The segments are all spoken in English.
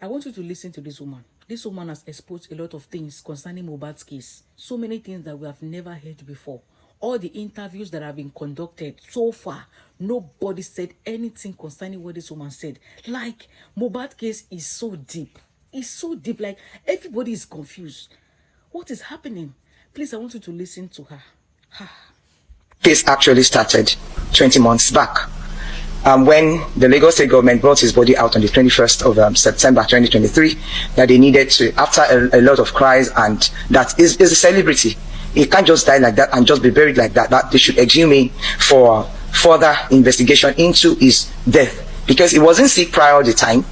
I want you to listen to this woman. This woman has exposed a lot of things concerning MOHBAD's case. So many things that we have never heard before. All the interviews that have been conducted so far, nobody said anything concerning what this woman said. Like, MOHBAD case is so deep. It's so deep. Like, everybody is confused. What is happening? Please, I want you to listen to her. Case actually started 20 months back. When the Lagos State government brought his body out on the 21st of September 2023, that they needed to, after a lot of cries, and that is a celebrity. He can't just die like that and just be buried like that. That they should exhume him for further investigation into his death, because he wasn't sick prior to the time,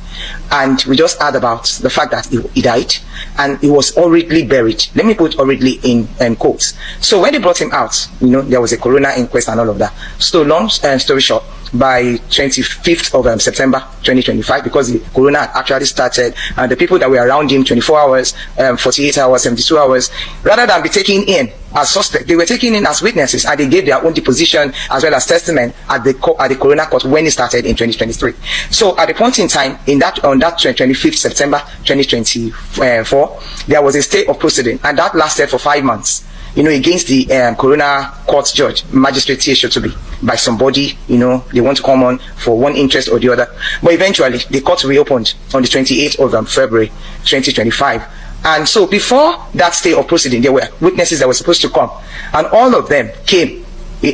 and we just heard about the fact that he died and he was horridly buried. Let me put horridly in quotes. So when they brought him out, there was a coroner inquest and all of that. So long story short, by 25th of September 2025, because the corona had actually started, and the people that were around him 24 hours, 48 hours, 72 hours, rather than be taken in as suspects, they were taken in as witnesses, and they gave their own deposition as well as testament at the coroner court when it started in 2023. So at the point in time, on that 25th September 2024, there was a stay of proceeding, and that lasted for 5 months. Against the coroner court judge, magistrate to be by somebody, they want to come on for one interest or the other. But eventually, the court reopened on the 28th of February 2025. And so before that stay of proceeding, there were witnesses that were supposed to come. And all of them came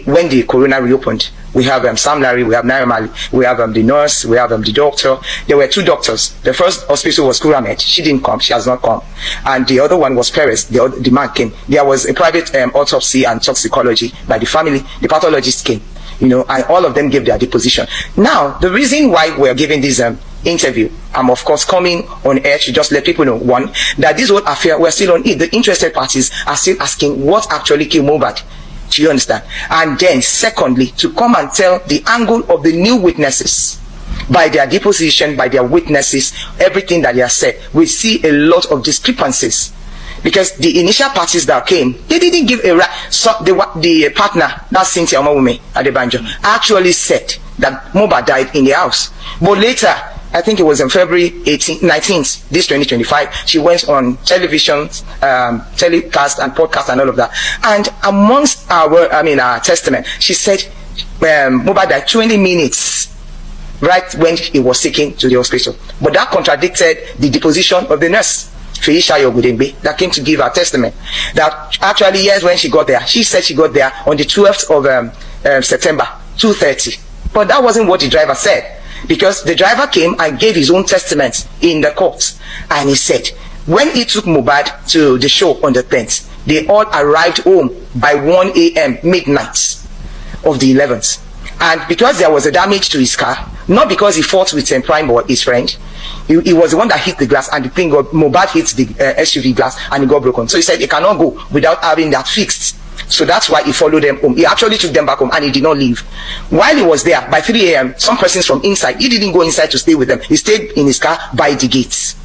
when the coroner reopened. We have Sam Larry, we have Naira Mali, we have the nurse, we have the doctor. There were 2 doctors. The first hospital was Kuramet. She didn't come. She has not come. And the other one was Perez. The man came. There was a private autopsy and toxicology by the family. The pathologist came. And all of them gave their deposition. Now, the reason why we're giving this interview, I'm of course coming on air to just let people know, one, that this whole affair, we're still on it. The interested parties are still asking what actually killed MOHBAD. Do you understand? And then secondly, to come and tell the angle of the new witnesses by their deposition, by their witnesses, everything that they have said. We see a lot of discrepancies, because the initial parties that came, they didn't give a right. So the partner, that's Cynthia Omawume Adebanjo, actually said that MOHBAD died in the house. But later, I think it was on February 19th, this 2025, she went on television, telecast and podcast and all of that. And amongst our testament, she said MOHBAD died 20 minutes right when he was taken to the hospital. But that contradicted the deposition of the nurse, Felicia Yogudengbe, that came to give her testament. That actually, yes, when she got there, she said she got there on the 12th of September, 2:30. But that wasn't what the driver said. Because the driver came and gave his own testament in the court, and he said when he took MOHBAD to the show on the 10th, they all arrived home by 1 a.m. midnight of the 11th. And because there was a damage to his car, not because he fought with Prime or his friend, he was the one that hit the glass, and the thing MOHBAD hit the SUV glass and it got broken. So he said he cannot go without having that fixed. So that's why he followed them home. He actually took them back home, and he did not leave. While he was there, by 3 a.m., some persons from inside, he didn't go inside to stay with them. He stayed in his car by the gates.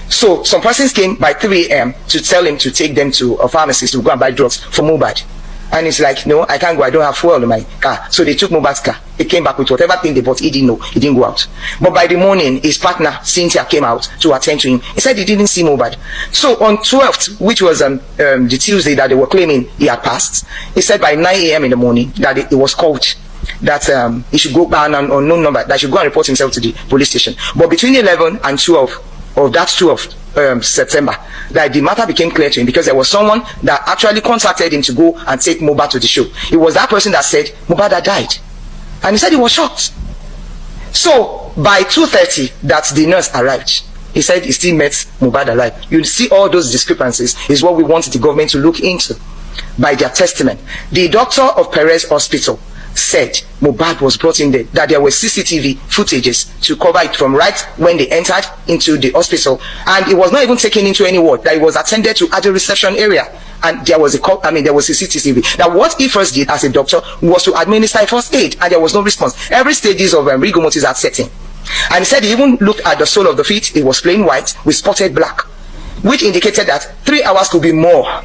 So some persons came by 3 a.m. to tell him to take them to a pharmacy to go and buy drugs for MOHBAD. And he's like, no, I can't go. I don't have fuel in my car. So they took MOHBAD's car. He came back with whatever thing they bought. He didn't know. He didn't go out. But by the morning, his partner, Cynthia, came out to attend to him. He said he didn't see MOHBAD. So on 12th, which was the Tuesday that they were claiming he had passed, he said by 9 a.m. in the morning that it was called that he should go down on unknown number, that he should go and report himself to the police station. But between 11 and 12 of that 12th September, that the matter became clear to him, because there was someone that actually contacted him to go and take MOHBAD to the show. It was that person that said MOHBAD had died, and he said he was shocked. So by 2:30 that the nurse arrived, he said he still met MOHBAD alive. You see, all those discrepancies is what we want the government to look into by their testament. The doctor of Perez Hospital said MOHBAD was brought in there, that there were CCTV footages to cover it from right when they entered into the hospital, and it was not even taken into any ward, that it was attended to at the reception area, and there was there was a CCTV. That what he first did as a doctor was to administer first aid, and there was no response. Every stages of rigor mortis are setting, and he said he even looked at the sole of the feet. It was plain white with spotted black, which indicated that 3 hours could be more.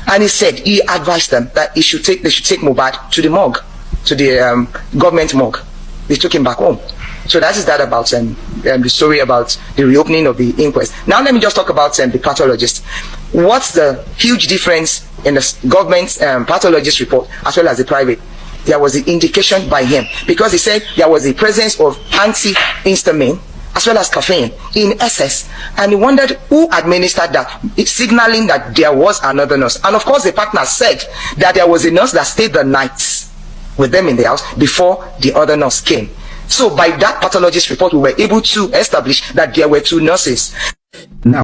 And he said he advised them that they should take MOHBAD to the morgue, to the government morgue. They took him back home. So that is that about the story about the reopening of the inquest. Now let me just talk about the pathologist. What's the huge difference in the government's pathologist report as well as the private? There was the indication by him, because he said there was the presence of antihistamine as well as caffeine in excess, and he wondered who administered that, signaling that there was another nurse. And of course the partner said that there was a nurse that stayed the nights with them in the house before the other nurse came. So by that pathologist report, we were able to establish that there were two nurses. Now